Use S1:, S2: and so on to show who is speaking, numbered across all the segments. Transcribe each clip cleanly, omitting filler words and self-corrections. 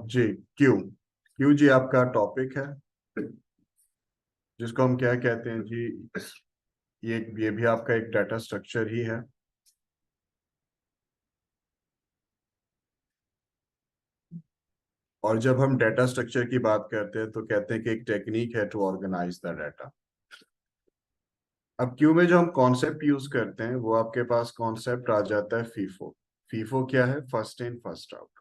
S1: जी, Q Q जी आपका topic है, जिसको हम क्या कहते हैं जी। ये भी आपका एक डाटा स्ट्रक्चर ही है। और जब हम डाटा स्ट्रक्चर की बात करते हैं तो कहते हैं कि एक टेक्निक है टू ऑर्गेनाइज द डाटा। अब क्यू में जो हम कॉन्सेप्ट यूज करते हैं वो आपके पास कॉन्सेप्ट आ जाता है फीफो। फीफो क्या है? First in first out.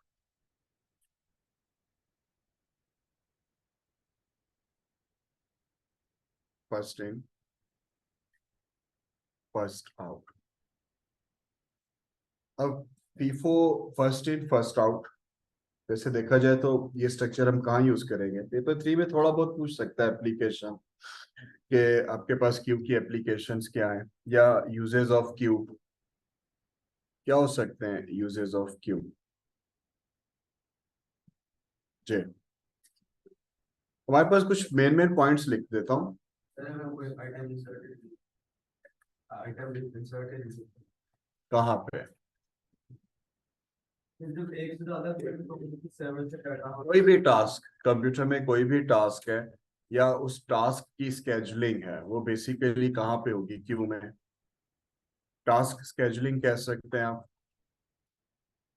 S1: First in first out. अब FIFO first in first out, वैसे देखा जाए तो ये स्ट्रक्चर हम कहाँ यूज करेंगे? पेपर 3 में थोड़ा बहुत पूछ सकता है एप्लीकेशन के, आपके पास क्यूब की एप्लीकेशंस क्या है, या यूजेस ऑफ क्यूब क्या हो सकते हैं। यूजेस ऑफ क्यूब जी, हमारे पास कुछ मेन मेन पॉइंट्स लिख देता हूँ। कहाँ पे? कोई भी टास्क कंप्यूटर में, कोई भी टास्क है या उस टास्क की स्केजुलिंग है, वो बेसिकली कहाँ पे होगी? क्यू में। टास्क स्केजुलिंग कह सकते हैं आप।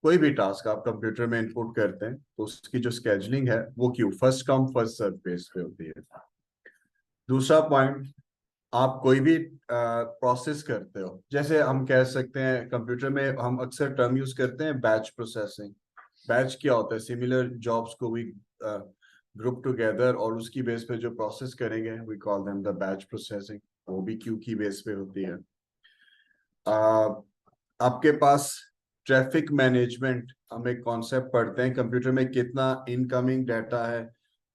S1: कोई भी टास्क आप कंप्यूटर में इनपुट करते हैं तो उसकी जो स्केजुलिंग है वो queue, first come first serve base पे होती है। दूसरा पॉइंट, आप कोई भी प्रोसेस करते हो, जैसे हम कह सकते हैं कंप्यूटर में हम अक्सर टर्म यूज करते हैं बैच प्रोसेसिंग। बैच क्या होता है? सिमिलर जॉब्स को भी ग्रुप टुगेदर और उसकी बेस पे जो प्रोसेस करेंगे we call them the batch processing. वो भी क्यू की बेस पे होती है। आपके पास ट्रैफिक मैनेजमेंट, हम एक कॉन्सेप्ट पढ़ते हैं कंप्यूटर में, कितना इनकमिंग डाटा है,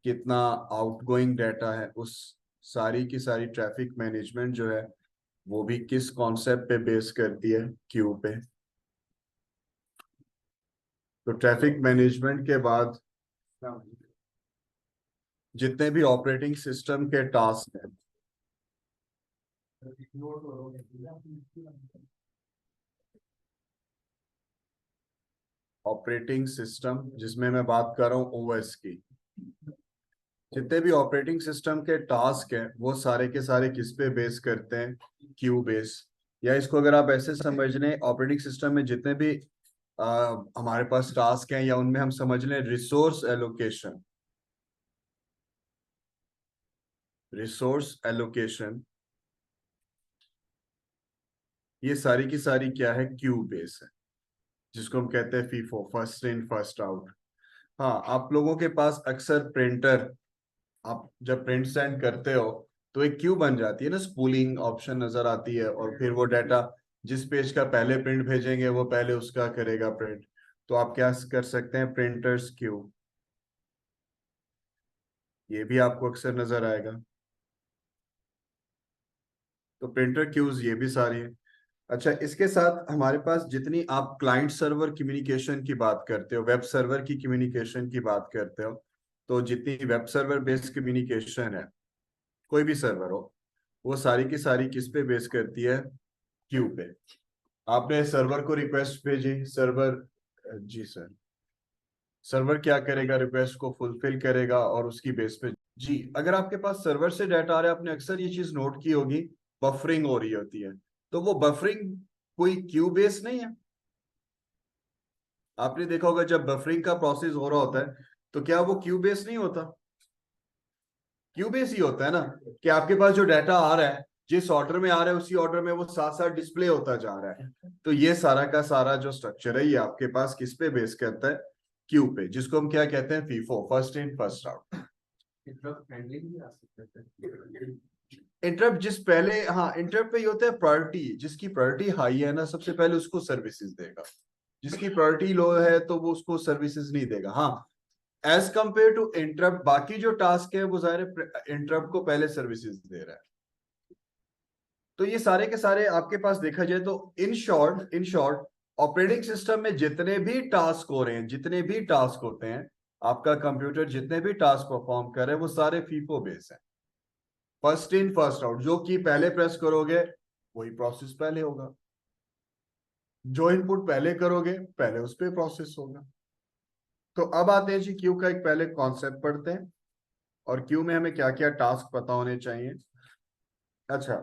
S1: कितना आउटगोइंग डाटा है, उस सारी की सारी ट्रैफिक मैनेजमेंट जो है वो भी किस कॉन्सेप्ट पे बेस करती है? क्यू पे। तो ट्रैफिक मैनेजमेंट के बाद जितने भी ऑपरेटिंग सिस्टम के टास्क हैं, ऑपरेटिंग सिस्टम जिसमें मैं बात कर रहा हूँ ओएस की, जितने भी ऑपरेटिंग सिस्टम के टास्क हैं वो सारे के सारे किस पे बेस करते हैं? Q base. या इसको अगर आप ऐसे समझ लें, ऑपरेटिंग सिस्टम में जितने भी हमारे पास टास्क हैं, या उनमें हम समझ लें रिसोर्स एलोकेशन। रिसोर्स एलोकेशन ये सारी की सारी क्या है? क्यू बेस है, जिसको हम कहते हैं FIFO, first in first out. हाँ, आप लोगों के पास अक्सर प्रिंटर, आप जब प्रिंट सेंड करते हो तो एक क्यू बन जाती है ना, स्पूलिंग ऑप्शन नजर आती है, और फिर वो डाटा जिस पेज का पहले प्रिंट भेजेंगे वो पहले उसका करेगा प्रिंट। तो आप क्या कर सकते हैं? प्रिंटर्स क्यू, ये भी आपको अक्सर नजर आएगा। तो प्रिंटर क्यूज ये भी सारी है। अच्छा, इसके साथ हमारे पास जितनी आप क्लाइंट सर्वर कम्युनिकेशन की बात करते हो, वेब सर्वर की कम्युनिकेशन की बात करते हो, तो जितनी वेब सर्वर बेस्ड कम्युनिकेशन है, कोई भी सर्वर हो, वो सारी की सारी किस पे बेस करती है? क्यू पे। आपने सर्वर को रिक्वेस्ट भेजी, सर्वर, जी सर, सर्वर क्या करेगा? रिक्वेस्ट को फुलफिल करेगा और उसकी बेस पे, जी, अगर आपके पास सर्वर से डाटा आ रहा है, आपने अक्सर ये चीज नोट की होगी, बफरिंग हो रही होती है। तो वो बफरिंग कोई क्यू बेस नहीं है। आपने देखा होगा जब बफरिंग का प्रोसेस हो रहा होता है तो क्या वो क्यू बेस नहीं होता? क्यू बेस ही होता है ना, कि आपके पास जो डाटा आ रहा है, जिस ऑर्डर में आ रहा है उसी ऑर्डर में वो साथ साथ डिस्प्ले होता जा रहा है। तो ये सारा का सारा जो स्ट्रक्चर है ये आपके पास किस पे बेस करता है? क्यू पे, जिसको हम क्या कहते हैं? FIFO, first in first out. Interrupt जिस पहले, हाँ, इंटरप्ट पे ये होता है प्रायोरिटी, जिसकी प्रायोरिटी हाई है ना सबसे पहले उसको सर्विसेज देगा, जिसकी प्रायोरिटी लो है तो वो उसको सर्विसेज नहीं देगा। हाँ, एज कंपेयर टू इंटरप्ट, बाकी जो टास्क है वो जाहिर है इंटरप्ट को पहले सर्विसेज दे रहा है। तो ये सारे के सारे आपके पास देखा जाए तो इन शॉर्ट ऑपरेटिंग सिस्टम में जितने भी टास्क हो रहे हैं, जितने भी टास्क होते हैं, आपका कंप्यूटर जितने भी टास्क परफॉर्म कर रहे हैं वो सारे फीफो बेस है। फर्स्ट इन फर्स्ट आउट, जो की पहले प्रेस करोगे वही प्रोसेस पहले होगा। जो इनपुट पहले करोगे पहले उस पर प्रोसेस होगा। तो अब आते हैं जी क्यू का एक पहले कॉन्सेप्ट पढ़ते हैं, और क्यू में हमें क्या क्या टास्क पता होने चाहिए। अच्छा,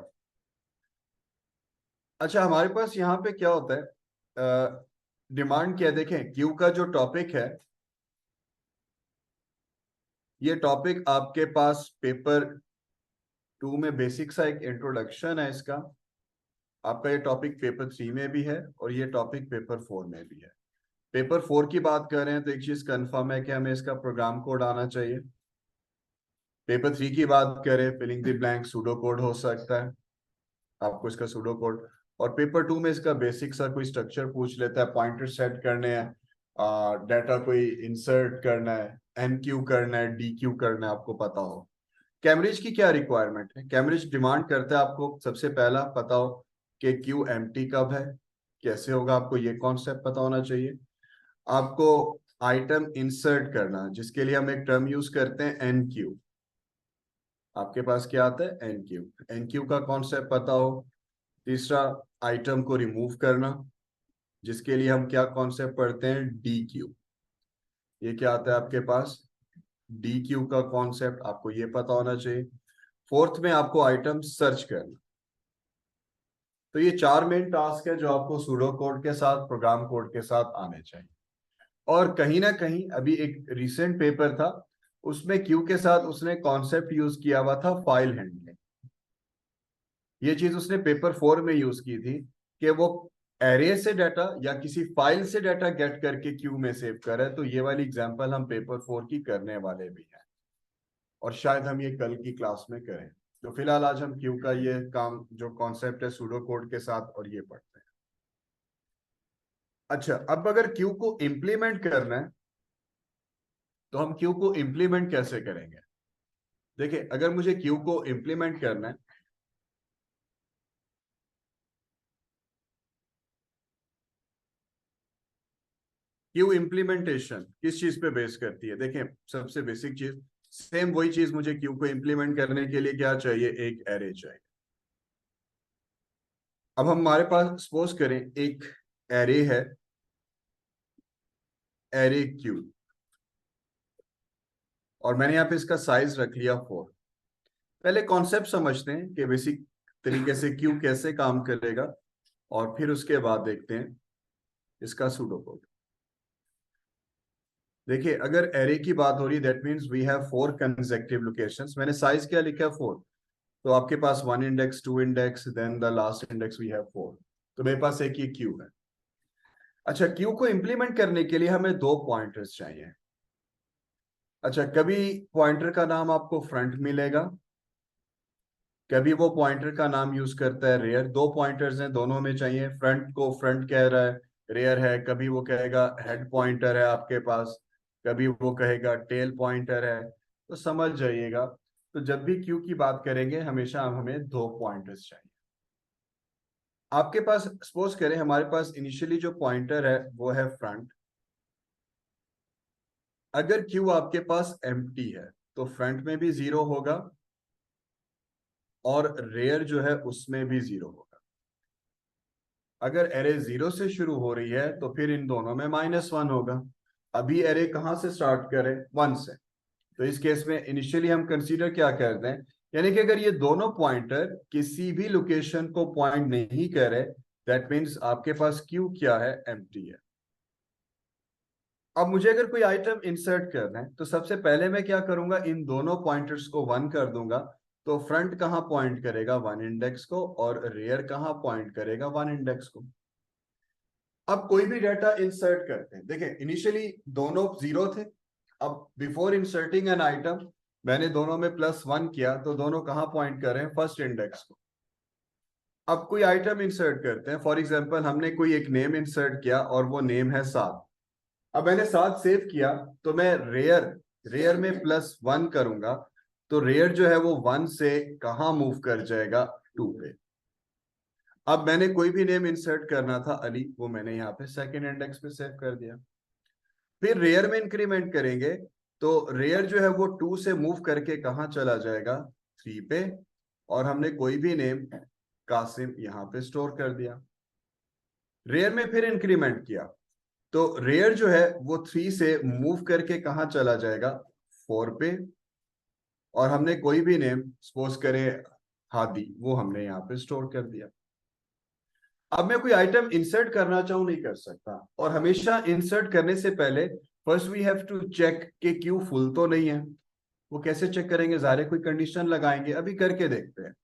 S1: अच्छा हमारे पास यहाँ पे क्या होता है, डिमांड क्या है, देखें क्यू का जो टॉपिक है, ये टॉपिक आपके पास पेपर 2 में बेसिक सा एक इंट्रोडक्शन है इसका। आपका ये टॉपिक पेपर 3 में भी है और ये टॉपिक पेपर 4 में भी है। पेपर 4 की बात कर रहे हैं तो एक चीज कंफर्म है कि हमें इसका प्रोग्राम कोड आना चाहिए। पेपर 3 की बात करें, filling the blank pseudo code हो सकता है, आपको इसका सूडो कोड। और पेपर 2 में इसका बेसिक सा कोई स्ट्रक्चर पूछ लेता है, पॉइंटर सेट करने हैं, डाटा कोई इंसर्ट करना है, एन क्यू करना है, डी क्यू करना है, आपको पता हो। कैम्ब्रिज की क्या रिक्वायरमेंट है, कैम्ब्रिज डिमांड करता है आपको सबसे पहला पता हो कि क्यू एम्प्टी कब है, कैसे होगा, आपको ये कॉन्सेप्ट पता होना चाहिए। आपको आइटम इंसर्ट करना, जिसके लिए हम एक टर्म यूज करते हैं एन क्यू। आपके पास क्या आता है, एन क्यू, एन क्यू का कॉन्सेप्ट पता हो। तीसरा, आइटम को रिमूव करना, जिसके लिए हम क्या कॉन्सेप्ट पढ़ते हैं, डी क्यू। ये क्या आता है आपके पास, डी क्यू का कॉन्सेप्ट आपको ये पता होना चाहिए। फोर्थ में आपको आइटम सर्च करना। तो ये 4 मेन टास्क है जो आपको सूडो कोड के साथ, प्रोग्राम कोड के साथ आने चाहिए। और कहीं ना कहीं अभी एक रिसेंट पेपर था, उसमें क्यू के साथ उसने कॉन्सेप्ट यूज किया हुआ था फाइल हैंडलिंग। ये चीज उसने पेपर 4 में यूज की थी कि वो एरे से डाटा या किसी फाइल से डाटा गेट करके क्यू में सेव करे। तो ये वाली एग्जांपल हम पेपर 4 की करने वाले भी हैं, और शायद हम ये कल की क्लास में करें। तो फिलहाल आज हम क्यू का ये काम जो कॉन्सेप्ट है सूडो कोड के साथ, और ये पढ़ते हैं। अच्छा, अब अगर क्यू को इम्प्लीमेंट करना है तो हम क्यू को इम्प्लीमेंट कैसे करेंगे। देखिए, अगर मुझे क्यू को इम्प्लीमेंट करना है, क्यू इम्प्लीमेंटेशन किस चीज पे बेस करती है। देखें, सबसे बेसिक चीज, सेम वही चीज मुझे क्यू को इम्प्लीमेंट करने के लिए क्या चाहिए, एक एरे चाहिए। अब हम हमारे पास सपोज करें एक एरे है, एरे क्यू, और मैंने यहाँ पे इसका साइज रख लिया 4। पहले कॉन्सेप्ट समझते हैं कि बेसिक तरीके से क्यू कैसे काम करेगा, और फिर उसके बाद देखते हैं इसका सूडो कोड। देखिए, अगर एरे की बात हो रही है, that means we have 4 consecutive locations. मैंने साइज क्या लिखा है, 4। तो आपके पास 1 index, 2 index, then the last index we have 4। तो मेरे पास एक ये क्यू है। अच्छा, क्यू को इंप्लीमेंट करने के लिए हमें 2 पॉइंटर्स चाहिए। अच्छा, कभी पॉइंटर का नाम आपको फ्रंट मिलेगा, कभी वो पॉइंटर का नाम यूज करता है रेयर। 2 पॉइंटर्स हैं, दोनों में चाहिए। फ्रंट को फ्रंट कह रहा है, रेयर है, कभी वो कहेगा हेड पॉइंटर है आपके पास, कभी वो कहेगा टेल पॉइंटर है। तो समझ जाइएगा, तो जब भी क्यू की बात करेंगे हमेशा हमें 2 पॉइंटर्स चाहिए। आपके पास सपोज करें हमारे पास इनिशियली जो पॉइंटर है वो है फ्रंट। अगर क्यू आपके पास एम्प्टी है तो फ्रंट में भी 0 होगा, और रेयर जो है उसमें भी 0 होगा। अगर एरे 0 से शुरू हो रही है तो फिर इन दोनों में -1 होगा। अभी एरे कहां से स्टार्ट करें, 1 से। तो इस केस में इनिशियली हम कंसीडर क्या करते हैं, यानी कि अगर ये दोनों पॉइंटर किसी भी लोकेशन को पॉइंट नहीं कर रहे, दैट मीन्स आपके पास क्यू क्या है, एम्प्टी है। अब मुझे अगर कोई आइटम इंसर्ट करना है तो सबसे पहले मैं क्या करूंगा, इन दोनों पॉइंटर्स को 1 कर दूंगा। तो फ्रंट कहां पॉइंट करेगा, 1 इंडेक्स को, और रेयर कहां पॉइंट करेगा, 1 इंडेक्स को। अब कोई भी डाटा इंसर्ट करते हैं, देखिए इनिशियली दोनों 0 थे। अब बिफोर इंसर्टिंग एन आइटम मैंने दोनों में +1 किया, तो दोनों कहां पॉइंट कर रहे हैं, फर्स्ट इंडेक्स को। अब कोई आइटम इंसर्ट करते हैं, फॉर एग्जांपल हमने कोई एक नेम इंसर्ट किया और वो नेम है 7। अब मैंने 7 सेव किया, तो मैं रेयर रेयर में +1 करूंगा, तो रेयर जो है वो 1 से कहां मूव कर जाएगा, 2 पे। अब मैंने कोई भी नेम इंसर्ट करना था अली, वो मैंने यहाँ पे सेकंड इंडेक्स पे सेव कर दिया। फिर रेयर में इंक्रीमेंट करेंगे, तो रेयर जो है वो 2 से मूव करके कहाँ चला जाएगा, 3 पे। और हमने कोई भी नेम कासिम यहाँ पे स्टोर कर दिया। रेयर में फिर इंक्रीमेंट किया, तो रेयर जो है वो 3 से मूव करके कहाँ चला जाएगा, 4 पे। और हमने कोई भी नेम सपोज करे हादी, वो हमने यहाँ पे स्टोर कर दिया। अब मैं कोई आइटम इंसर्ट करना चाहूं, नहीं कर सकता, और हमेशा इंसर्ट करने से पहले first we have to check कि क्यू फुल तो नहीं है। वो कैसे चेक करेंगे, ज़ाहिर है कोई कंडीशन लगाएंगे, अभी करके देखते हैं।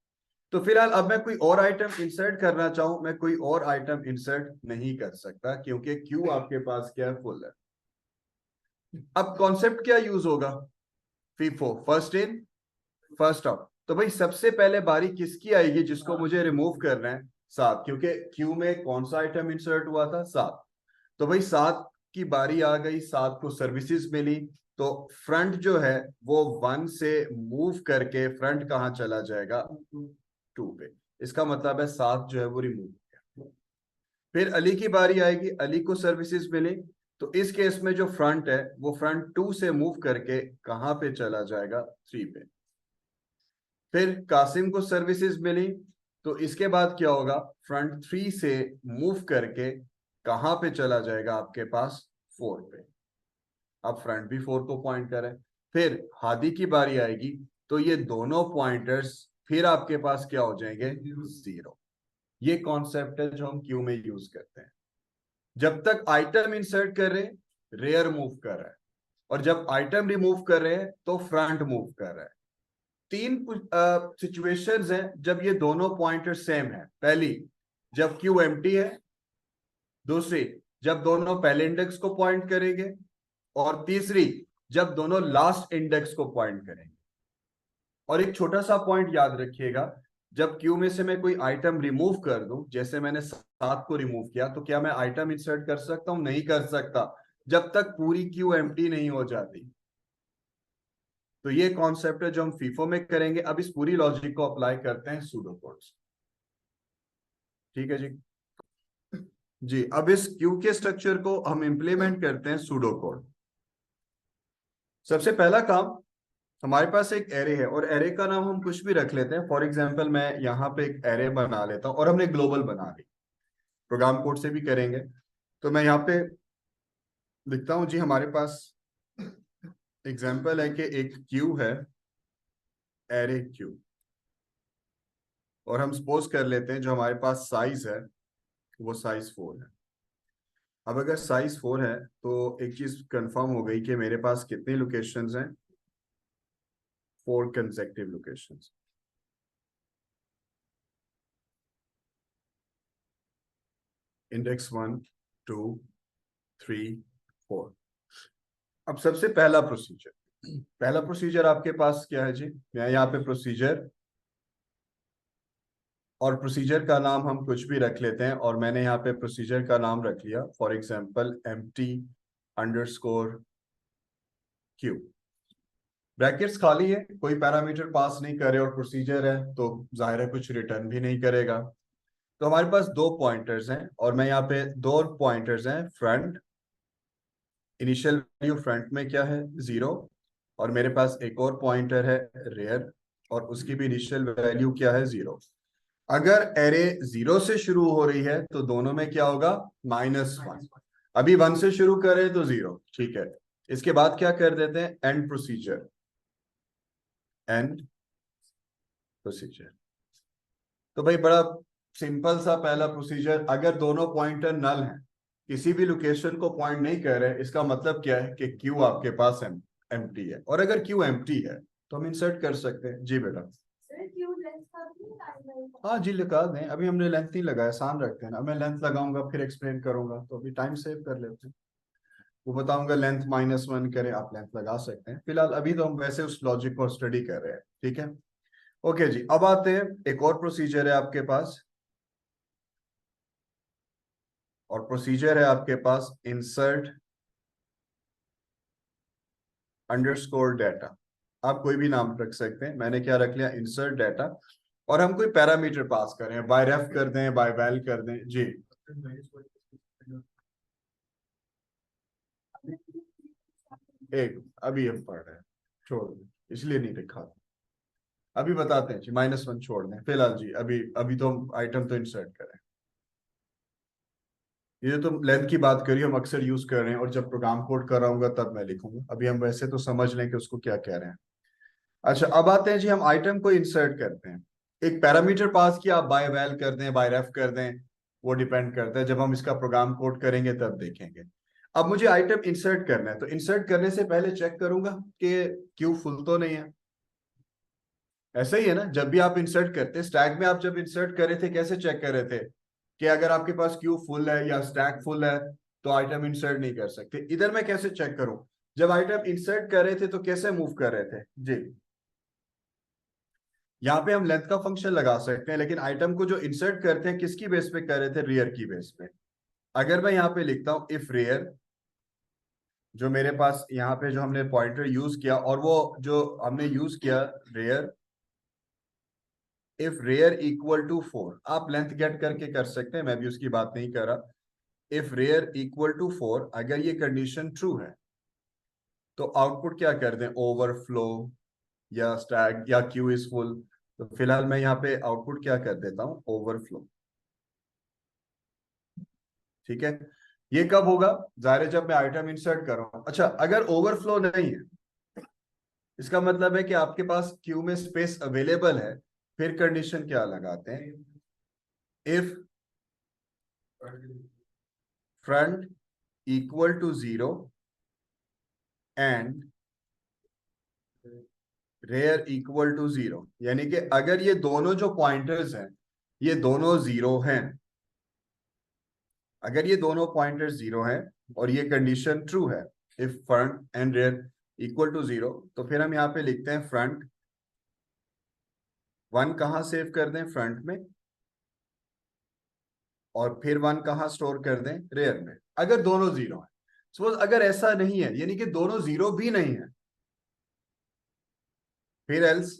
S1: तो फिलहाल अब मैं कोई और आइटम इंसर्ट करना चाहूं, मैं कोई और आइटम इंसर्ट नहीं कर सकता क्योंकि क्यू आपके पास क्या है, फुल है। अब कॉन्सेप्ट क्या यूज होगा, FIFO, first in first out. तो भाई सबसे पहले बारी किसकी आएगी जिसको मुझे रिमूव करना है, 7, क्योंकि क्यू में कौन सा आइटम इंसर्ट हुआ था, 7। तो भाई 7 की बारी आ गई, 7 को सर्विसेज मिली। तो फ्रंट जो है वो 1 से मूव करके फ्रंट कहाँ चला जाएगा, 2 पे। इसका मतलब है 7 जो है वो रिमूव हो गया। फिर अली की बारी आएगी, अली को सर्विसेज मिली। तो इस केस में जो फ्रंट है वो फ्रंट 2 से मूव करके कहाँ पे चला जाएगा, 3 पे। फिर कासिम को सर्विसेज मिली, तो इसके बाद क्या होगा, फ्रंट 3 से मूव करके कहां पे चला जाएगा आपके पास, 4 पे। अब फ्रंट भी 4 को पॉइंट करे। फिर हादी की बारी आएगी, तो ये दोनों पॉइंटर्स फिर आपके पास क्या हो जाएंगे, 0। ये कॉन्सेप्ट है जो हम क्यू में यूज करते हैं। जब तक आइटम इंसर्ट कर रहे हैं, रेयर मूव कर रहा है, और जब आइटम रिमूव कर रहे हैं तो फ्रंट मूव कर रहा है। 3 सिचुएशंस हैं जब ये दोनों पॉइंटर सेम है। पहली, जब क्यू एम्प्टी है। दूसरी, जब दोनों पहले इंडेक्स को पॉइंट करेंगे। और तीसरी, जब दोनों लास्ट इंडेक्स को पॉइंट करेंगे। और एक छोटा सा पॉइंट याद रखिएगा, जब क्यू में से मैं कोई आइटम रिमूव कर दूं, जैसे मैंने 7 को रिमूव किया, तो क्या मैं आइटम इंसर्ट कर सकता हूं, नहीं कर सकता जब तक पूरी क्यू एम्प्टी नहीं हो जाती। तो ये कॉन्सेप्ट है जो हम फीफो में करेंगे। अब इस पूरी लॉजिक को अप्लाई करते हैं सूडो कोड्स। ठीक है जी। जी, अब इस क्यू के स्ट्रक्चर को हम इंप्लीमेंट करते हैं सूडो कोड। सबसे पहला काम, हमारे पास एक एरे है, और एरे का नाम हम कुछ भी रख लेते हैं। फॉर एग्जांपल मैं यहाँ पे एक एरे बना लेता हूँ, और हमने ग्लोबल बना ली, प्रोग्राम कोड से भी करेंगे। तो मैं यहाँ पे लिखता हूँ जी, हमारे पास एग्जांपल है कि एक क्यू है, एरे क्यू। और हम सपोज कर लेते हैं जो हमारे पास साइज है वो साइज 4 है। अब अगर साइज 4 है तो एक चीज कंफर्म हो गई कि मेरे पास कितनी लोकेशंस हैं, 4 कंसेक्टिव लोकेशंस। इंडेक्स 1, 2, 3, 4। अब सबसे पहला प्रोसीजर आपके पास क्या है जी, मैं यहाँ पे प्रोसीजर, और प्रोसीजर का नाम हम कुछ भी रख लेते हैं। और मैंने यहाँ पे प्रोसीजर का नाम रख लिया, for example empty underscore Q. Brackets खाली है, कोई पैरामीटर पास नहीं करे, और प्रोसीजर है तो जाहिर है कुछ रिटर्न भी नहीं करेगा। तो हमारे पास 2 पॉइंटर्स हैं, और मैं यहाँ पे 2 पॉइंटर्स हैं, फ्रंट, इनिशियल वैल्यू फ्रंट में क्या है, 0। और मेरे पास एक और पॉइंटर है, रेयर, और उसकी भी इनिशियल वैल्यू क्या है, 0। अगर एरे 0 से शुरू हो रही है तो दोनों में क्या होगा, -1। अभी 1 से शुरू करें तो 0, ठीक है। इसके बाद क्या कर देते हैं, एंड प्रोसीजर, एंड प्रोसीजर। तो भाई बड़ा सिंपल सा पहला प्रोसीजर, अगर दोनों पॉइंटर नल हैं, किसी भी लोकेशन को पॉइंट नहीं कर रहे, इसका मतलब क्या है कि क्यू आपके पास एम्प्टी है। और अगर क्यू एम्प्टी है तो हम इंसर्ट कर सकते हैं। जी बेटा। हाँ जी, लगा दें, अभी हमने लेंथ नहीं लगाया, आसान रखते हैं ना। मैं लेंथ लगाऊंगा फिर एक्सप्लेन करूंगा, तो अभी टाइम सेव कर लेते हैं। वो बताऊंगा लेंथ -1 करें, आप लेंथ लगा सकते हैं। फिलहाल अभी तो हम वैसे उस लॉजिक को स्टडी कर रहे हैं, ठीक है। ओके जी, अब आते हैं, एक और प्रोसीजर है आपके पास, और प्रोसीजर है आपके पास इंसर्ट अंडरस्कोर डाटा। आप कोई भी नाम रख सकते हैं, मैंने क्या रख लिया, इंसर्ट डाटा। और हम कोई पैरामीटर पास करें, बाय रेफ कर दें, बाय वैल कर दें जी। एक, अभी हम पढ़ रहे हैं, छोड़ दें, इसलिए नहीं लिखा। अभी बताते हैं जी, -1 छोड़ दें फिलहाल जी। अभी अभी तो हम आइटम तो इंसर्ट करें। ये तो लेंथ की बात करी हम अक्सर यूज कर रहे हैं, और जब प्रोग्राम कोड कर रहा हूँ तब मैं लिखूंगा। अभी हम वैसे तो समझ लें कि उसको क्या कह रहे हैं। अच्छा, अब आते हैं जी, हम आइटम को इंसर्ट करते हैं। एक पैरामीटर पास किया, आप बाय वैल कर दें बाय रेफ कर दें, वो डिपेंड करता है, जब हम इसका प्रोग्राम कोड करेंगे तब देखेंगे। अब मुझे आइटम इंसर्ट करना है, तो इंसर्ट करने से पहले चेक करूंगा कि क्यू फुल तो नहीं है। ऐसा ही है ना, जब भी आप इंसर्ट करते हैं, स्टैक में आप जब इंसर्ट कर रहे थे कैसे चेक कर रहे थे कि अगर आपके पास क्यू फुल है या स्टैक फुल है तो आइटम इंसर्ट नहीं कर सकते। इधर मैं कैसे चेक करूं, जब आइटम इंसर्ट कर रहे थे तो कैसे मूव कर रहे थे जी। यहाँ पे हम लेंथ का फंक्शन लगा सकते हैं, लेकिन आइटम को जो इंसर्ट करते हैं किसकी बेस पे कर रहे थे, रेयर की बेस पे। अगर मैं यहाँ पे लिखता हूं इफ रेयर, जो मेरे पास यहाँ पे जो हमने पॉइंटर यूज किया, और वो जो हमने यूज किया rear, if rear equal to 4, आप लेंथ गेट करके कर सकते हैं, मैं भी उसकी बात नहीं कर रहा। इफ रेयर इक्वल टू 4, अगर ये कंडीशन ट्रू है तो आउटपुट क्या कर दें, ओवरफ्लो या स्टैक या क्यू इज फुल। तो फिलहाल मैं यहाँ पे आउटपुट क्या कर देता हूँ, ओवरफ्लो। ठीक है, ये कब होगा, जाहिर है जब मैं आइटम इंसर्ट कर रहा हूं। अच्छा, अगर ओवरफ्लो नहीं है, इसका मतलब है कि आपके पास क्यू में स्पेस अवेलेबल है। फिर कंडीशन क्या लगाते हैं, if front equal to 0 and rear equal to 0, यानी कि अगर ये दोनों जो पॉइंटर्स हैं ये दोनों 0 हैं, अगर ये दोनों पॉइंटर्स 0 हैं और ये कंडीशन ट्रू है, if front and rear equal to 0, तो फिर हम यहाँ पे लिखते हैं फ्रंट 1 कहाँ सेव कर दें, फ्रंट में, और फिर 1 कहाँ स्टोर कर दें, रेयर में, अगर दोनों 0 हैं। सपोज अगर ऐसा नहीं है, यानी कि दोनों 0 भी नहीं है, फिर एल्स,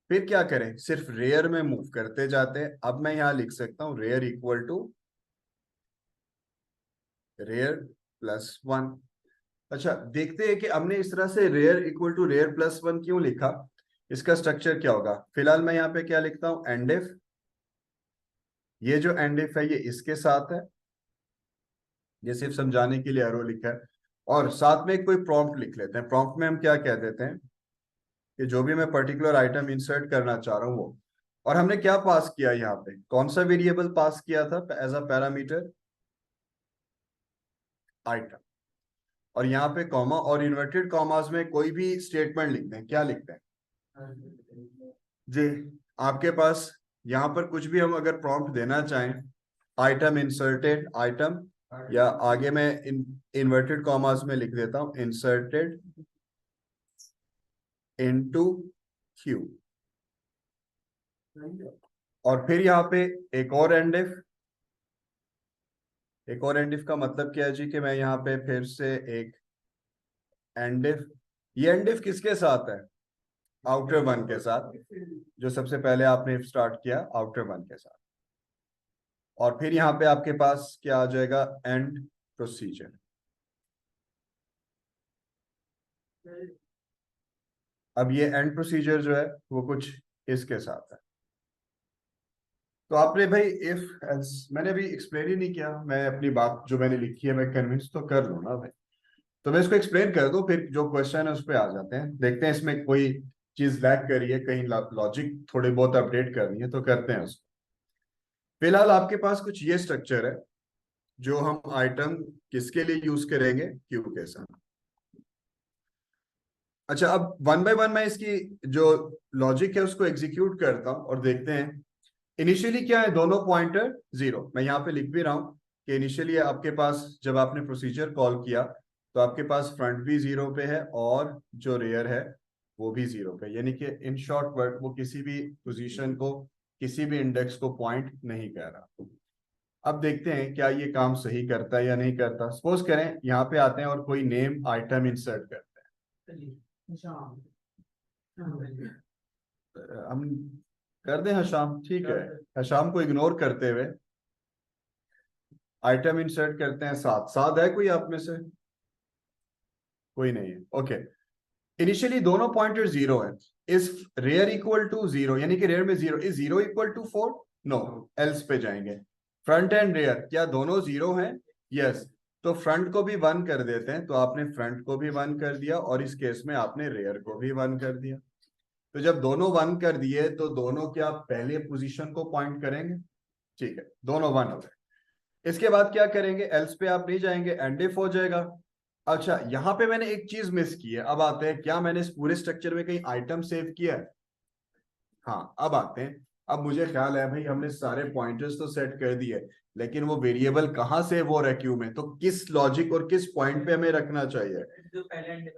S1: फिर क्या करें, सिर्फ रेयर में मूव करते जाते हैं। अब मैं यहां लिख सकता हूं rear equal to rear plus 1। अच्छा, देखते हैं कि हमने इस तरह से rear equal to rear plus 1 क्यों लिखा, इसका स्ट्रक्चर क्या होगा। फिलहाल मैं यहाँ पे क्या लिखता हूं, एंड इफ, ये जो एंड इफ है ये इसके साथ है, ये सिर्फ समझाने के लिए एरो लिखा है। और साथ में एक कोई प्रॉम्प्ट लिख लेते हैं। प्रॉम्प्ट में हम क्या कह देते हैं कि जो भी मैं पर्टिकुलर आइटम इंसर्ट करना चाह रहा हूँ वो, और हमने क्या पास किया, यहाँ पे कौन सा वेरिएबल पास किया था एज अ पैरामीटर, आइटम। और यहाँ पे कॉमा और इन्वर्टेड कॉमास में कोई भी स्टेटमेंट लिखते हैं, क्या लिखते हैं जी। आपके पास यहाँ पर कुछ भी हम अगर प्रॉम्प्ट देना चाहें, आइटम इंसर्टेड आइटम, या आगे मैं इन्वर्टेड कॉमास में लिख देता हूं इंसर्टेड इनटू क्यू, और फिर यहाँ पे एक और एंड इफ। एक और एंड इफ का मतलब क्या है जी, कि मैं यहाँ पे फिर से एक एंड इफ, ये एंड इफ किसके साथ है, आउटर वन के साथ, जो सबसे पहले आपने स्टार्ट किया आउटर वन के साथ। और फिर यहाँ पे आपके पास क्या आ जाएगा, एंड प्रोसीजर। अब ये एंड प्रोसीजर जो है वो कुछ इसके साथ है। तो आपने भाई इफ एल्स मैंने भी एक्सप्लेन ही नहीं किया, मैं अपनी बात जो मैंने लिखी है मैं कन्विंस तो कर लूँ ना भाई। तो मैं इसको एक्सप्लेन कर दूं, फिर जो क्वेश्चन है उस पर आ जाते हैं, देखते हैं इसमें कोई चीज लैग करी है, कहीं लॉजिक थोड़ी बहुत अपडेट करनी है तो करते हैं उसको। फिलहाल आपके पास कुछ ये स्ट्रक्चर है जो हम आइटम किसके लिए यूज करेंगे, क्यू के साथ। अच्छा, अब वन बाय वन मैं इसकी जो लॉजिक है उसको एग्जीक्यूट करता हूं और देखते हैं। इनिशियली क्या है, दोनों पॉइंटर 0, मैं यहाँ पे लिख भी रहा हूं कि इनिशियली आपके पास जब आपने प्रोसीजर कॉल किया तो आपके पास फ्रंट भी 0 पे है और जो रेयर है वो भी 0 पे, यानी कि इन शॉर्ट वर्ड वो किसी भी पोजीशन को, किसी भी इंडेक्स को पॉइंट नहीं कर रहा। अब देखते हैं क्या ये काम सही करता है या नहीं करता। सपोज करें यहाँ पे आते हैं और कोई नेम आइटम इंसर्ट करते हैं, हम कर दें हशाम, ठीक है। हशाम को इग्नोर करते हुए आइटम इंसर्ट करते हैं, साथ साथ है कोई आप में से, कोई नहीं है, ओके। इनिशियली दोनों पॉइंटर 0 है। इस रेयर इक्वल टू 0, यानी कि रेयर में 0, is 0 equal to 4, no, else पे जाएंगे। फ्रंट एंड रेयर क्या दोनों 0 हैं, यस, तो फ्रंट को भी 1 कर देते हैं, तो आपने फ्रंट को भी 1 कर दिया और इस केस में आपने रेयर को भी 1 कर दिया। तो जब दोनों 1 कर दिए तो दोनों क्या पहले पोजीशन को पॉइंट करेंगे, ठीक है, दोनों 1 हो गए। इसके बाद क्या करेंगे, एल्स पे आप नहीं जाएंगे, एंड इफ हो जाएगा। अच्छा, यहां पे मैंने एक चीज मिस की है, अब आते हैं, क्या मैंने इस पूरे स्ट्रक्चर में कहीं आइटम सेव किया है? हाँ, अब आते हैं। अब मुझे ख्याल है भाई हमने सारे पॉइंटर्स तो सेट कर दिए, लेकिन वो वेरिएबल कहाँ से वो रहे क्यू में, तो किस लॉजिक और किस पॉइंट पे हमें रखना चाहिए?
S2: जो पहले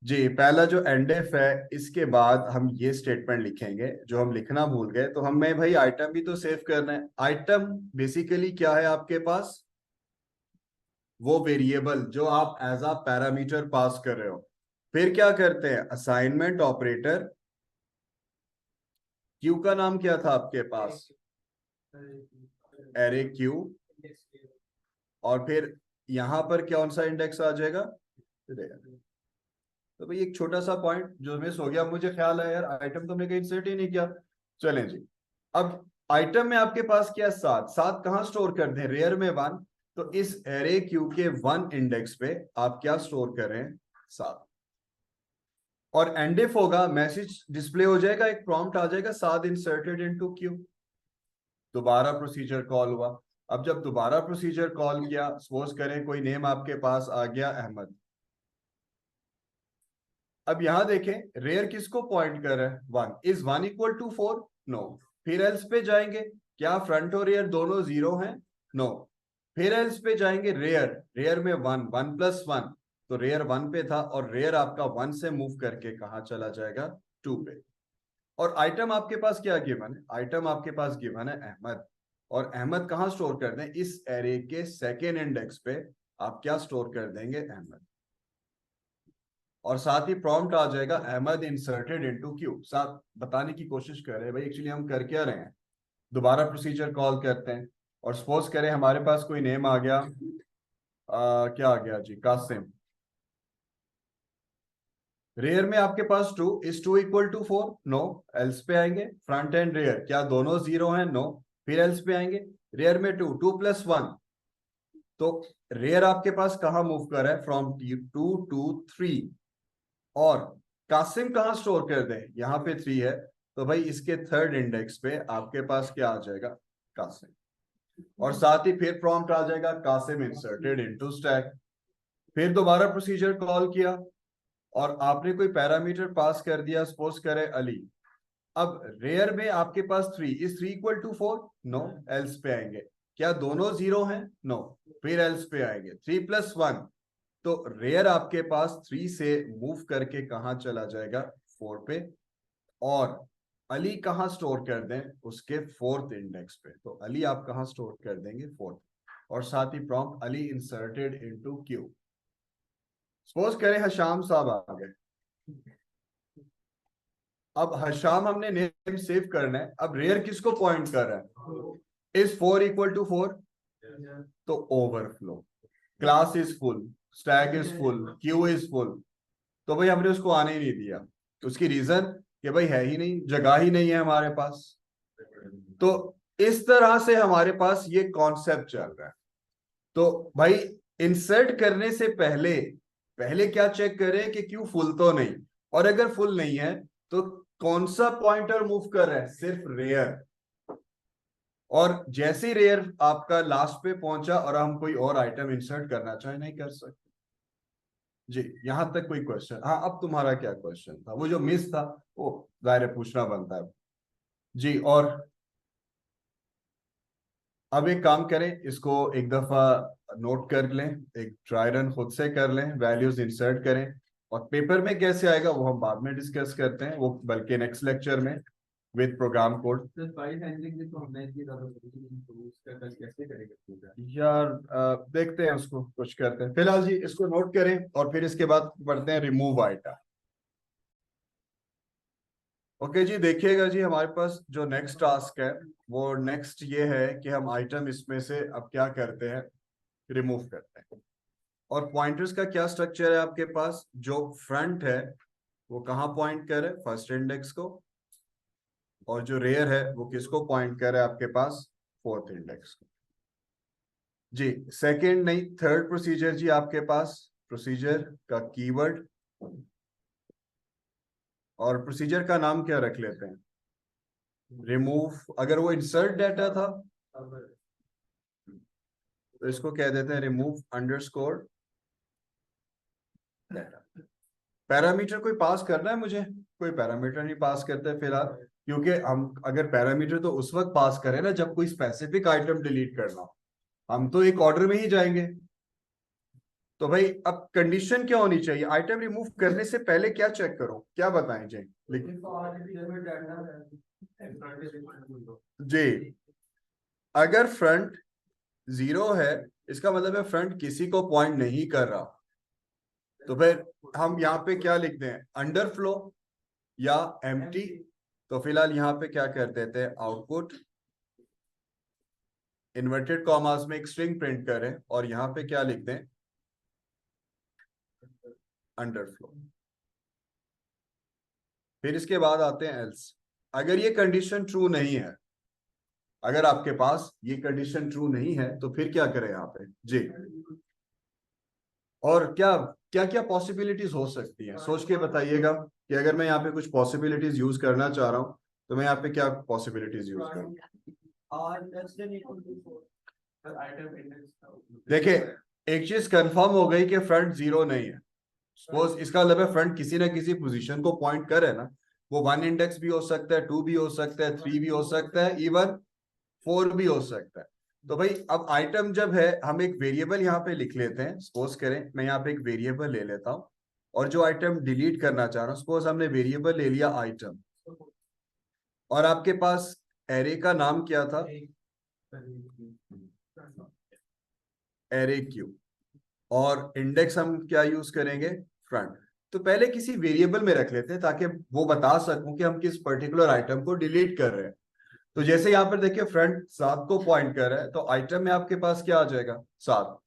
S1: जी, पहला जो एंडेफ है, इसके बाद हम ये स्टेटमेंट लिखेंगे जो हम लिखना भूल गए, तो हमें भाई आइटम भी तो सेव करना है। आइटम बेसिकली क्या है आपके पास? वो वेरिएबल जो आप एज अ पैरामीटर पास कर रहे हो। फिर क्या करते हैं, असाइनमेंट ऑपरेटर, क्यू का नाम क्या था आपके पास? Array Q. और फिर यहां पर कौन सा इंडेक्स आ जाएगा? तो भाई एक छोटा सा पॉइंट जो मिस हो गया, मुझे ख्याल है यार आइटम तुमने कहीं इंसर्ट ही नहीं किया। चलें जी, अब आइटम में आपके पास क्या, 7, 7 कहाँ स्टोर कर दें, रेयर में 1। तो इस एरे क्यू के 1 इंडेक्स पे आप क्या स्टोर कर रहे हैं, 7। और एंड इफ होगा, मैसेज डिस्प्ले हो जाएगा, एक प्रॉम्प्ट आ जाएगा, 7 इंसर्टेड इनटू क्यू। दोबारा प्रोसीजर कॉल हुआ। अब जब दोबारा प्रोसीजर कॉल किया, सपोज करें कोई नेम आपके पास आ गया अहमद। अब यहां देखें, रेयर किसको पॉइंट कर रहा है, 1। Is 1 equal to 4? नो। फिर एल्स पे जाएंगे, क्या फ्रंट और रेयर दोनों 0 हैं? नो। फिर एल्स पे जाएंगे, रेयर, रेयर में 1, 1 प्लस 1, तो रेयर 1 पे था और रेयर आपका 1 से मूव करके कहा चला जाएगा, 2 पे। और आइटम आपके पास क्या गिवन है, आइटम आपके पास गिवन है अहमद। और अहमद कहाँ स्टोर कर दें, इस एरे के सेकेंड इंडेक्स पे आप क्या स्टोर कर देंगे, अहमद। और साथ ही प्रॉम्प्ट आ जाएगा, अहमद इंसर्टेड इनटू क्यू। साथ बताने की कोशिश कर रहे हैं भाई एक्चुअली हम कर क्या रहे हैं। दोबारा प्रोसीजर कॉल करते हैं और सपोज करें हमारे पास कोई नेम आ गया, क्या आ गया जी, कासिम। रेयर में आपके पास 2, is 2 equal to 4? No. Else पे आएंगे, फ्रंट एंड रेयर क्या दोनों 0 हैं? नो। फिर एल्स पे आएंगे, रेयर में 2, 2 प्लस 1, तो रेयर आपके पास कहां मूव कर रहा है, फ्रॉम 2 टू 3। और कासिम कहां स्टोर कर दें, यहां पे 3 है, तो भाई इसके थर्ड इंडेक्स पे आपके पास क्या आ जाएगा, कासिम। और साथ ही फिर प्रॉम्प्ट आ जाएगा, कासिम इंसर्टेड इनटू स्टैक। फिर दोबारा प्रोसीजर कॉल किया और आपने कोई पैरामीटर पास कर दिया, सपोज करें अली। अब रेयर में आपके पास 3, is 3 equal to 4? No. Else पे आएंगे, क्या दोनों 0 हैं? नो। फिर एल्स पे आएंगे, 3 प्लस 1, तो रेयर आपके पास 3 से मूव करके कहां चला जाएगा, 4 पे। और अली कहां स्टोर कर दें, उसके 4th इंडेक्स पे, तो अली आप कहां स्टोर कर देंगे, 4th। और साथ ही promptly inserted into queue. Suppose करें हशाम साहब आ गए। अब हशाम हमने नेम सेव करना है, अब रेयर किसको पॉइंट कर रहा है, इज 4 इक्वल टू 4? तो overflow, class is full, stack is full, queue is full. तो भाई हमने उसको आने ही नहीं दिया। उसकी रीजन कि भाई है ही नहीं, जगह ही नहीं है हमारे पास। तो इस तरह से हमारे पास ये कॉन्सेप्ट चल रहा है। तो भाई इंसर्ट करने से पहले पहले क्या चेक करें कि क्यों फुल तो नहीं, और अगर फुल नहीं है तो कौन सा पॉइंटर मूव कर रहा है, सिर्फ रेयर। और जैसे ही रेयर आपका लास्ट पे पहुंचा और हम कोई और आइटम इंसर्ट करना चाहे, नहीं कर सकते। जी, यहां तक कोई क्वेश्चन? हाँ, अब तुम्हारा क्या क्वेश्चन था, वो जो मिस था वो जाहिर है पूछना बनता है। जी, और अब एक काम करें, इसको एक दफा नोट कर लें, एक ट्राई रन खुद से कर लें, वैल्यूज इंसर्ट करें। और पेपर में कैसे आएगा वो हम बाद में डिस्कस करते हैं, वो बल्कि नेक्स्ट लेक्चर में विद प्रोग्राम कोड। यार देखते हैं, उसको कुछ करते हैं फिलहाल जी, इसको नोट करें और फिर इसके बाद बढ़ते हैं रिमूव आइटम। ओके जी, देखिएगा जी, हमारे पास जो नेक्स्ट टास्क है वो नेक्स्ट ये है कि हम आइटम इसमें से अब क्या करते हैं, रिमूव करते हैं। और पॉइंटर्स का क्या स्ट्रक्चर है आपके पास, जो फ्रंट है वो कहाँ पॉइंट करे, फर्स्ट इंडेक्स को। और जो रेयर है वो किसको पॉइंट करे आपके पास, 4th इंडेक्स को। जी सेकंड नहीं, थर्ड प्रोसीजर जी आपके पास, प्रोसीजर का कीवर्ड, और प्रोसीजर का नाम क्या रख लेते हैं, रिमूव। अगर वो इंसर्ट डाटा था तो इसको कह देते हैं रिमूव अंडरस्कोर डाटा। पैरामीटर कोई पास करना है मुझे, कोई पैरामीटर नहीं पास करते फिलहाल, क्योंकि हम अगर पैरामीटर तो उस वक्त पास करें ना जब कोई स्पेसिफिक आइटम डिलीट करना हो, हम तो एक ऑर्डर में ही जाएंगे। तो भाई अब कंडीशन क्या होनी चाहिए, आइटम रिमूव करने से पहले क्या चेक करो, क्या बताएं जी। लेकिन जी अगर फ्रंट जीरो है, इसका मतलब है फ्रंट किसी को पॉइंट नहीं कर रहा, तो फिर हम यहाँ पे क्या लिखते हैं, अंडरफ्लो या एम्प्टी। तो फिलहाल यहाँ पे क्या कर देते हैं, आउटपुट इन्वर्टेड कॉमास में एक स्ट्रिंग प्रिंट करें और यहाँ पे क्या लिख दें, अंडरफ्लो। फिर इसके बाद आते हैं एल्स। अगर ये कंडीशन ट्रू नहीं है, अगर आपके पास ये कंडीशन ट्रू नहीं है तो फिर क्या करें यहाँ पे जी। और क्या क्या क्या पॉसिबिलिटीज हो सकती हैं, सोच के बताइएगा कि अगर मैं यहाँ पे कुछ पॉसिबिलिटीज यूज करना चाह रहा हूँ तो मैं यहाँ पे क्या पॉसिबिलिटीज यूज करूँ। देखिए एक चीज कंफर्म हो गई कि फ्रंट जीरो नहीं है, सपोज इसका मतलब है फ्रंट किसी ना किसी पोजीशन को पॉइंट करे ना, वो वन इंडेक्स भी हो सकता है, टू भी हो सकता है, थ्री भी हो सकता है, इवन फोर भी हो सकता है। तो भाई अब आइटम जब है, हम एक वेरिएबल यहाँ पे लिख लेते हैं, सपोज करें मैं यहाँ पे एक वेरिएबल ले लेता हूँ और जो आइटम डिलीट करना चाह रहा हूँ, सपोज हमने वेरिएबल ले लिया आइटम, और आपके पास एरे का नाम क्या था, एरे क्यू, और इंडेक्स हम क्या यूज करेंगे, फ्रंट। तो पहले किसी वेरिएबल में रख लेते हैं ताकि वो बता सकूं कि हम किस पर्टिकुलर आइटम को डिलीट कर रहे हैं। तो जैसे यहाँ पर देखिए फ्रंट 7 को पॉइंट कर रहा है, तो आइटम में आपके पास क्या आ जाएगा, 7।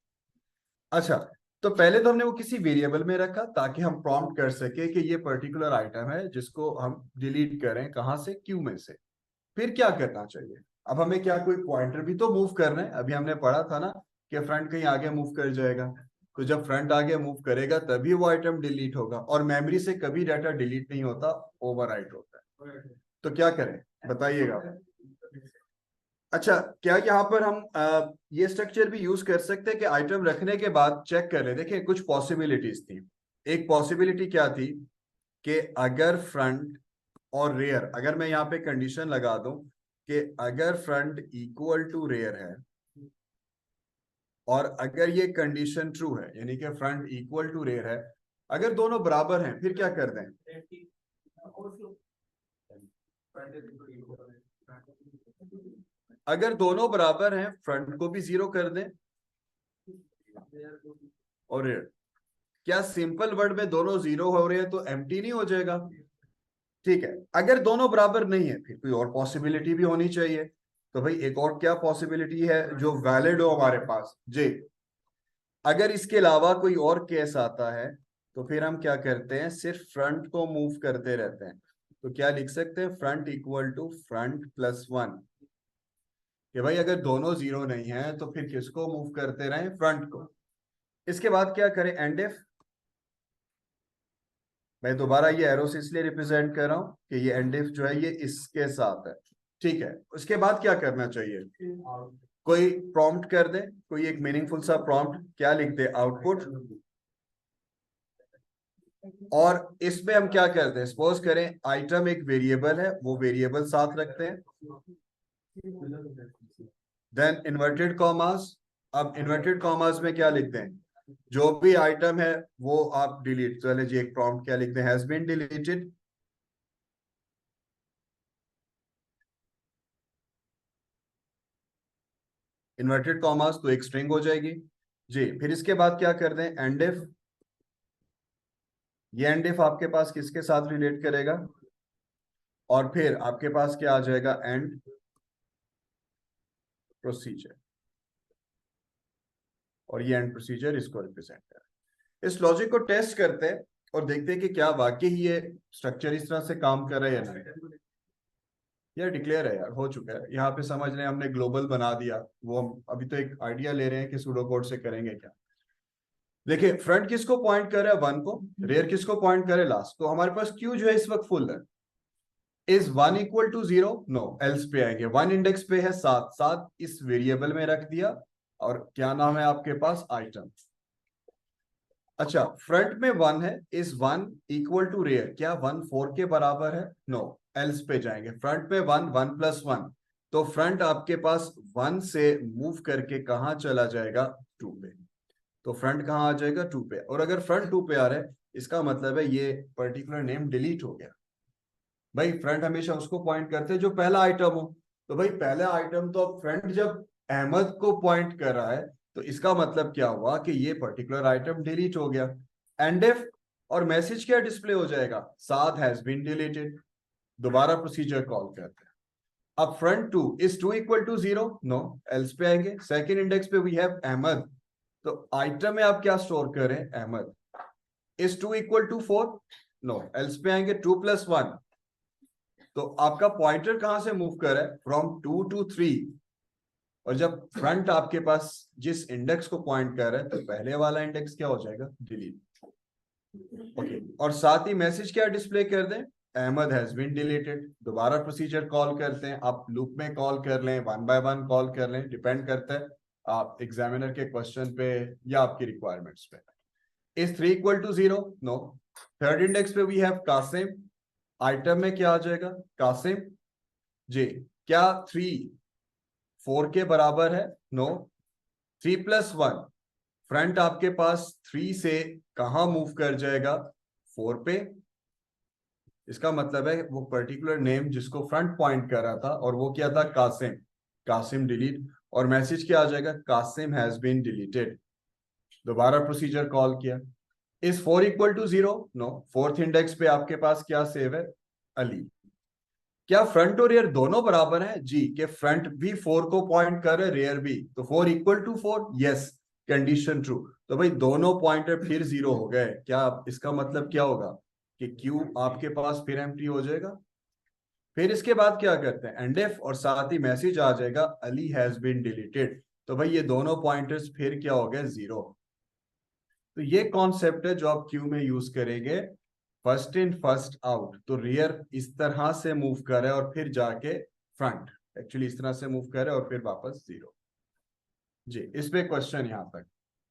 S1: अच्छा, तो पहले तो हमने वो किसी वेरिएबल में रखा ताकि हम प्रॉम्प्ट कर सके कि ये पर्टिकुलर आइटम है जिसको हम डिलीट करें, कहां से, क्यू में से। फिर क्या करना चाहिए, अब हमें क्या कोई पॉइंटर भी तो मूव करना है, अभी हमने पढ़ा था ना कि फ्रंट कहीं आगे मूव कर जाएगा। तो जब फ्रंट आगे मूव करेगा तभी वो आइटम डिलीट होगा, और मेमोरी से कभी डाटा डिलीट नहीं होता, ओवरराइट होता है। तो क्या करें बताइएगा। अच्छा, क्या यहाँ पर हम ये स्ट्रक्चर भी यूज कर सकते हैं कि आइटम रखने के बाद चेक कर ले। देखिए कुछ पॉसिबिलिटीज थी। एक पॉसिबिलिटी क्या थी कि अगर फ्रंट और रेयर, अगर मैं यहाँ पे कंडीशन लगा दूं कि अगर फ्रंट इक्वल टू रेयर है, और अगर ये कंडीशन ट्रू है यानी कि फ्रंट इक्वल टू रेयर है, अगर दोनों बराबर हैं फिर क्या कर दें, अगर दोनों बराबर हैं फ्रंट को भी जीरो कर दें और रेयर। क्या सिंपल वर्ड में दोनों जीरो हो रहे हैं तो एम्प्टी नहीं हो जाएगा, ठीक है। अगर दोनों बराबर नहीं है फिर कोई और पॉसिबिलिटी भी होनी चाहिए। तो भाई एक और क्या पॉसिबिलिटी है जो वैलिड हो हमारे पास जी, अगर इसके अलावा कोई और केस आता है तो फिर हम क्या करते हैं, सिर्फ फ्रंट को मूव करते रहते हैं। तो क्या लिख सकते हैं, front equal to front plus one, कि भाई अगर दोनों जीरो नहीं है तो फिर किसको मूव करते रहें, फ्रंट को। इसके बाद क्या करें, एंड इफ। मैं दोबारा ये एरो से इसलिए रिप्रेजेंट कर रहा हूं कि ये एंड इफ जो है ये इसके साथ है, ठीक है। उसके बाद क्या करना चाहिए, कोई प्रॉम्प्ट कर दे, कोई एक मीनिंगफुल सा प्रॉम्प्ट, क्या लिख दे, आउटपुट। और इसमें हम क्या करते हैं, सपोज करें आइटम एक वेरिएबल है, वो वेरिएबल साथ रखते हैं, देन इन्वर्टेड कॉमास। अब इन्वर्टेड कॉमास में क्या लिखते हैं, जो भी आइटम है वो आप डिलीट, चले जी एक प्रॉम्प्ट क्या लिखते हैं, has been deleted. Inverted commas तो एक स्ट्रिंग हो जाएगी जी। फिर इसके बाद क्या कर दें, एंड इफ। ये एंड इफ आपके पास किसके साथ रिलेट करेगा, और फिर आपके पास क्या आ जाएगा, एंड प्रोसीजर। और ये एंड प्रोसीजर इसको रिप्रेजेंट कर, इस लॉजिक को टेस्ट करते हैं और देखते हैं कि क्या वाकई ये स्ट्रक्चर इस तरह से काम कर रहा है या नहीं। यार डिक्लेयर है यार, हो चुका है यहाँ पे, समझ लें हमने ग्लोबल बना दिया। वो हम अभी तो एक आइडिया ले रहे हैं कि सूडो कोड से करेंगे क्या। देखिए फ्रंट किसको पॉइंट कर रहा है, 1 को, रेयर किसको पॉइंट करे, लास्ट। तो हमारे पास क्यू जो है इस वक्त फुल है। Is 1 equal to 0, no, else पे आएंगे। 1 इंडेक्स पे है 7, 7 इस वेरिएबल में रख दिया, और क्या नाम है आपके पास, आइटम। अच्छा फ्रंट में 1 है, इज 1 इक्वल टू रेयर, क्या 1 4 के बराबर है, नो, एल्स पे जाएंगे। फ्रंट में 1, 1 प्लस 1, तो फ्रंट आपके पास 1 से मूव करके कहां चला जाएगा, 2 पे। तो फ्रंट कहां आ जाएगा, 2 पे। और अगर फ्रंट 2 पे आ रहा है, इसका मतलब है ये पर्टिकुलर नेम डिलीट हो गया। भाई फ्रंट हमेशा उसको पॉइंट करते हैं जो पहला आइटम हो। तो भाई पहला आइटम तो अब फ्रंट जब अहमद को पॉइंट कर रहा है, तो इसका मतलब क्या हुआ कि ये पर्टिकुलर आइटम डिलीट हो गया। एंड इफ, और मैसेज क्या डिस्प्ले हो जाएगा, साथ हैज बीन डिलीटेड। दोबारा प्रोसीजर कॉल करते हैं। अब front 2 is 2 equal to 0, no, else पे आएंगे। सेकेंड इंडेक्स पे वी हैव अहमद, तो आइटम में आप क्या स्टोर करें, Ahmad. Is 2 equal to 4, no, else पे आएंगे। 2 प्लस 1, तो आपका पॉइंटर कहां से मूव कर रहा है, फ्रॉम 2 टू 3। और जब फ्रंट आपके पास जिस इंडेक्स को पॉइंट कर रहा है, तो पहले वाला इंडेक्स क्या हो जाएगा, डिलीट। ओके, और साथ ही मैसेज क्या डिस्प्ले कर दें, अहमद हैज बीन डिलीटेड। दोबारा प्रोसीजर कॉल करते हैं, आप लूप में कॉल कर लें, 1 बाय 1 कॉल कर लें, डिपेंड करता है आप एग्जामिनर के क्वेश्चन पे या आपकी रिक्वायरमेंट्स पे। Is 3 equal to 0, no. Third index पे वी हैव कासिम, आइटम में क्या आ जाएगा, कासिम जी। क्या 3 4 के बराबर है, नो। 3 प्लस 1, फ्रंट आपके पास 3 से कहां मूव कर जाएगा, 4 पे। इसका मतलब है वो पर्टिकुलर नेम जिसको फ्रंट पॉइंट कर रहा था, और वो क्या था, कासिम। कासिम डिलीट, और मैसेज क्या आ जाएगा, कासिम हैज बीन डिलीटेड। दोबारा प्रोसीजर कॉल किया। Is 4 equal to 0, no. Fourth index पे आपके पास क्या सेव है, अली। क्या फ्रंट और रियर दोनों बराबर हैं, जी। कि फ्रंट भी 4 को पॉइंट कर रहे, रेयर भी, तो 4 equal to 4, yes, condition true. तो भाई दोनों पॉइंटर फिर 0 हो गए। क्या इसका मतलब क्या होगा कि क्यू आपके पास फिर एम्प्टी हो जाएगा। फिर इसके बाद क्या करते हैं, एंड इफ, और साथ ही मैसेज आ जाएगा, अली हैज बीन डिलीटेड। तो भाई ये दोनों पॉइंटर्स फिर क्या हो गए, 0। तो ये कॉन्सेप्ट है जो आप क्यू में यूज करेंगे, फर्स्ट इन फर्स्ट आउट। तो रियर इस तरह से मूव करे और फिर जाके फ्रंट एक्चुअली इस तरह से मूव करे और फिर वापस 0। जी, इस पे क्वेश्चन यहाँ तक।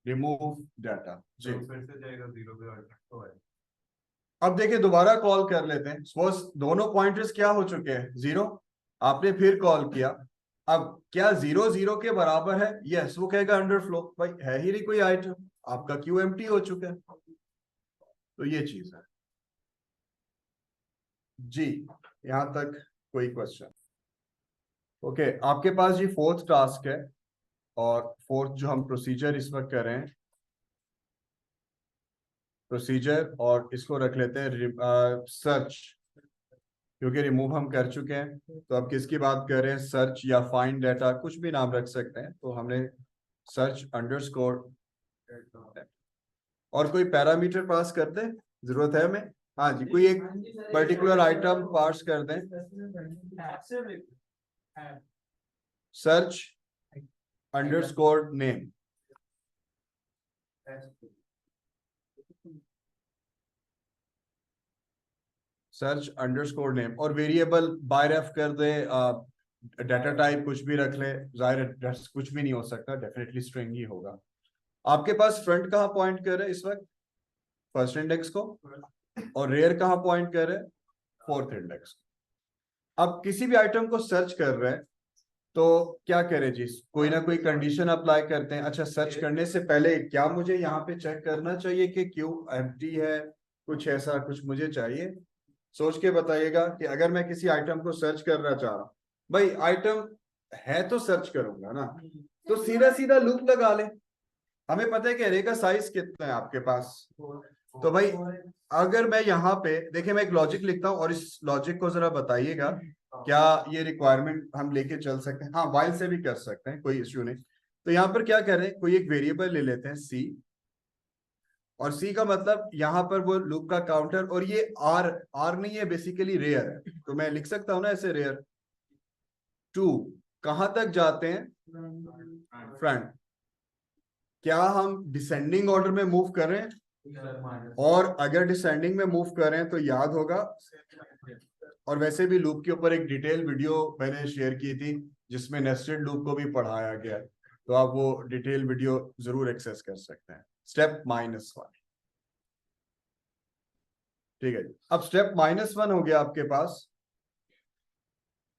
S1: रिमूव डाटा जी,
S2: तो फिर से जाएगा 0 पे और तो है।
S1: अब देखिए दोबारा कॉल कर लेते हैं। सपोज दोनों पॉइंटर्स क्या हो चुके हैं, 0। आपने फिर कॉल किया, अब क्या 0 0 के बराबर है, यस। वो कहेगा अंडरफ्लो, भाई है ही नहीं कोई आइटम, आपका क्यू एम्प्टी हो चुका है। तो ये चीज है जी। यहां तक कोई क्वेश्चन, ओके। आपके पास जी फोर्थ टास्क है, और फोर्थ जो हम प्रोसीजर इस वक्त कर रहे हैं, प्रोसीजर, और इसको रख लेते हैं सर्च, क्योंकि रिमूव हम कर चुके हैं। तो अब किसकी बात कर रहे हैं, सर्च या फाइंड डाटा, कुछ भी नाम रख सकते हैं। तो हमने सर्च अंडरस्कोर, और कोई पैरामीटर पास कर दें, जरूरत है हमें। हाँ जी, कोई एक पर्टिकुलर आइटम पास कर दें, search underscore name. Search underscore name, और वेरिएबल बाय रेफ कर दे, डाटा टाइप कुछ भी रख ले, जाहिर है कुछ भी नहीं हो सकता, डेफिनेटली स्ट्रिंग ही होगा। आपके पास फ्रंट कहाँ पॉइंट कर रहे हैं इस वक्त, फर्स्ट इंडेक्स को, और रेयर कहाँ पॉइंट कर रहे हैं, फोर्थ इंडेक्स को। अब किसी भी आइटम को सर्च कर रहे हैं, तो क्या करें जी, कोई ना कोई कंडीशन अप्लाई करते हैं। अच्छा, सर्च करने से पहले क्या मुझे यहाँ पे चेक करना चाहिए कि क्यू एम्प्टी है, कुछ ऐसा कुछ मुझे चाहिए, सोच के बताइएगा। कि अगर मैं किसी आइटम को सर्च करना चाह रहा हूं, भाई आइटम है तो सर्च करूंगा ना, तो सीधा सीधा लूप लगा ले। हमें पता है कि एरे का साइज कितना है आपके पास। तो भाई अगर मैं यहाँ पे देखिए, मैं एक लॉजिक लिखता हूँ, और इस लॉजिक को जरा बताइएगा, क्या ये रिक्वायरमेंट हम लेके चल सकते हैं। हाँ, वाइल से भी कर सकते हैं, कोई इश्यू नहीं। तो यहाँ पर क्या करें, कोई एक वेरिएबल ले लेते हैं सी, और सी का मतलब यहाँ पर वो लूप का काउंटर, और ये आर, आर नहीं है, बेसिकली रेयर है। तो मैं लिख सकता हूँ ना ऐसे, रेयर। 2 कहां तक जाते हैं? फ्रंट। क्या हम डिसेंडिंग ऑर्डर में मूव कर रहे हैं? और अगर डिसेंडिंग में मूव कर रहे हैं तो याद होगा, और वैसे भी लूप के ऊपर एक डिटेल वीडियो मैंने शेयर की थी जिसमें नेस्टेड लूप को भी पढ़ाया गया, तो आप वो डिटेल वीडियो जरूर एक्सेस कर सकते हैं। स्टेप -1, ठीक है जी। अब स्टेप -1 हो गया आपके पास।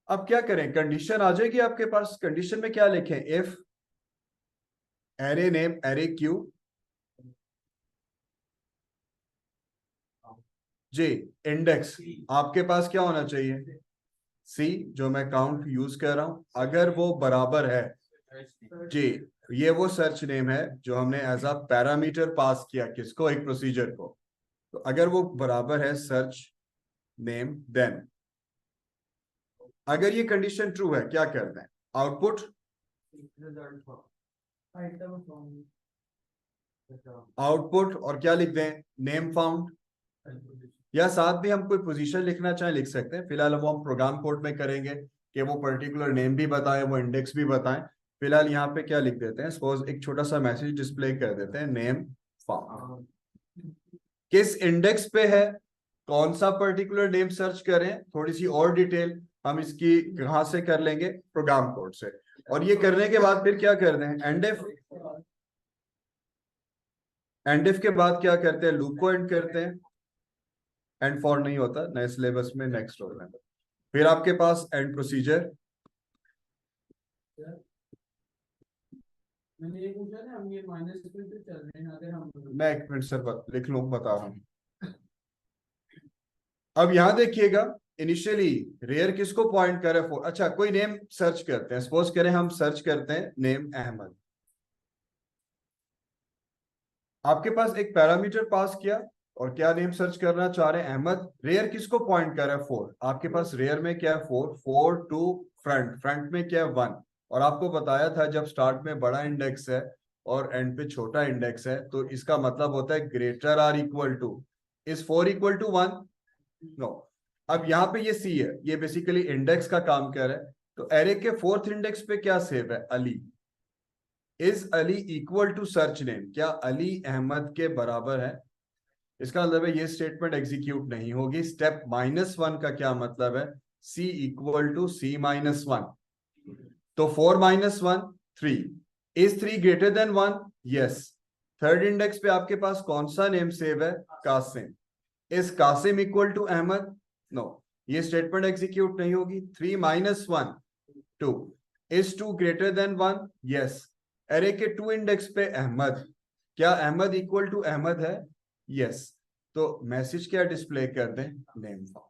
S1: अब क्या करें? कंडीशन आ जाएगी आपके पास। कंडीशन में क्या लिखें? If array name array Q J index आपके पास क्या होना चाहिए? सी, जो मैं काउंट यूज कर रहा हूं, अगर वो बराबर है जे, ये वो सर्च नेम है जो हमने एज अ पैरामीटर पास किया, किसको? एक प्रोसीजर को। तो अगर वो बराबर है सर्च नेम, देन अगर ये कंडीशन ट्रू है क्या करते हैं? आउटपुट आउटपुट और क्या लिख दें? नेम फाउंड, या साथ भी हम कोई पोजीशन लिखना चाहें लिख सकते हैं। फिलहाल वो हम प्रोग्राम कोड में करेंगे कि वो पर्टिकुलर नेम भी बताएं, वो इंडेक्स भी बताएं। फिलहाल यहाँ पे क्या लिख देते हैं? सपोज एक छोटा सा मैसेज डिस्प्ले कर देते हैं, नेम फाउंड। किस इंडेक्स पे है, कौन सा पर्टिकुलर नेम सर्च करें, थोड़ी सी और डिटेल हम इसकी कहां से कर लेंगे? प्रोग्राम कोड से। और ये करने के बाद फिर क्या कर दें? एंड इफ के बाद क्या करते हैं? लूप को एंड करते हैं। एंड फॉर नहीं होता नए सिलेबस में, नेक्स्ट होगा। फिर आपके पास एंड प्रोसीजर।
S3: मैंने ये पूछा ना, हम ये माइनस पे चल रहे हैं, अगर हम
S1: मैं एक मिनट सर लिख लूं, बता रहा हूं। अब यहां देखिएगा, इनिशियली रेयर किसको पॉइंट करे? फॉर। अच्छा, कोई नेम सर्च करते हैं, सपोज करें हम सर्च करते हैं नेम अहमद। आपके पास एक पैरामीटर पास किया और क्या नेम सर्च करना चाह रहे हैं? अहमद। रेयर किसको पॉइंट कर रहा है? 4। आपके पास रेयर में क्या है? 4 टू फ्रंट, फ्रंट में क्या है? 1। और आपको बताया था जब स्टार्ट में बड़ा इंडेक्स है और एंड पे छोटा इंडेक्स है तो इसका मतलब होता है greater or equal to. Is 4 equal to 1? No. अब यहाँ पे ये सी है, ये बेसिकली इंडेक्स का काम कर रहा है। तो एरे के 4th इंडेक्स पे क्या सेव है? Ali. Is Ali equal to search name, क्या अली अहमद के बराबर है? इसका मतलब है ये स्टेटमेंट एग्जीक्यूट नहीं होगी। स्टेप -1 का क्या मतलब है? C equal to C -1। तो 4 -1 3। Is 3 greater than 1? Yes. 3rd index पे आपके पास कौन सा नेम सेव है? Qasim. Is Qasim equal to Ahmad? No, ये स्टेटमेंट एग्जीक्यूट नहीं होगी। 3 -1 2। Is 2 greater than 1? Yes. Array के 2 इंडेक्स पे अहमद, क्या अहमद इक्वल टू अहमद है? यस। तो मैसेज क्या डिस्प्ले कर दें? Name found.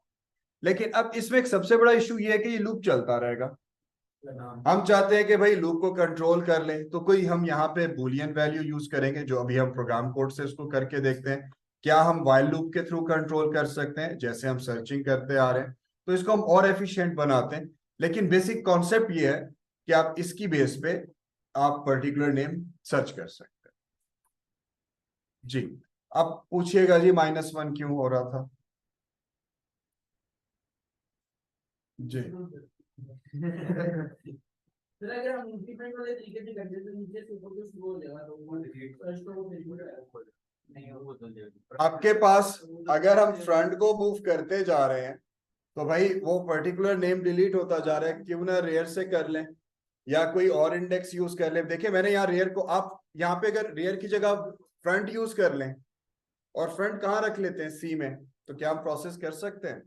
S1: लेकिन अब इसमें एक सबसे बड़ा इशू ये है कि ये लूप चलता रहेगा। हम चाहते हैं कि भाई लूप को कंट्रोल कर लें, तो कोई हम यहाँ पे बूलियन वैल्यू यूज करेंगे, जो अभी हम प्रोग्राम कोड से उसको करके देखते हैं। क्या हम व्हाइल लूप के थ्रू कंट्रोल कर सकते हैं, जैसे हम सर्चिंग करते आ रहे हैं? तो इसको हम और एफिशिएंट बनाते हैं। लेकिन बेसिक कॉन्सेप्ट ये है कि आप इसकी बेस पे आप पर्टिकुलर नेम सर्च कर सकते हैं। जी, अब पूछिएगा जी -1 क्यों हो रहा था? जी
S3: फिर अगर हम इंक्रीमेंट वाले तरीके से करते तो नीचे से ऊपर को शुरू हो जाएगा, तो वो फर्स्ट को वो नहीं हो तो
S1: आपके पास अगर हम फ्रंट को मूव करते जा रहे हैं तो भाई वो पर्टिकुलर नेम डिलीट होता जा रहा है, क्यों ना रेयर से कर लें या कोई और इंडेक्स यूज कर लें। देखिए मैंने यहाँ रेयर को, आप यहाँ पे अगर रेयर की जगह फ्रंट यूज कर लें और फ्रंट कहाँ रख लेते हैं? सी में, तो क्या हम प्रोसेस कर सकते हैं?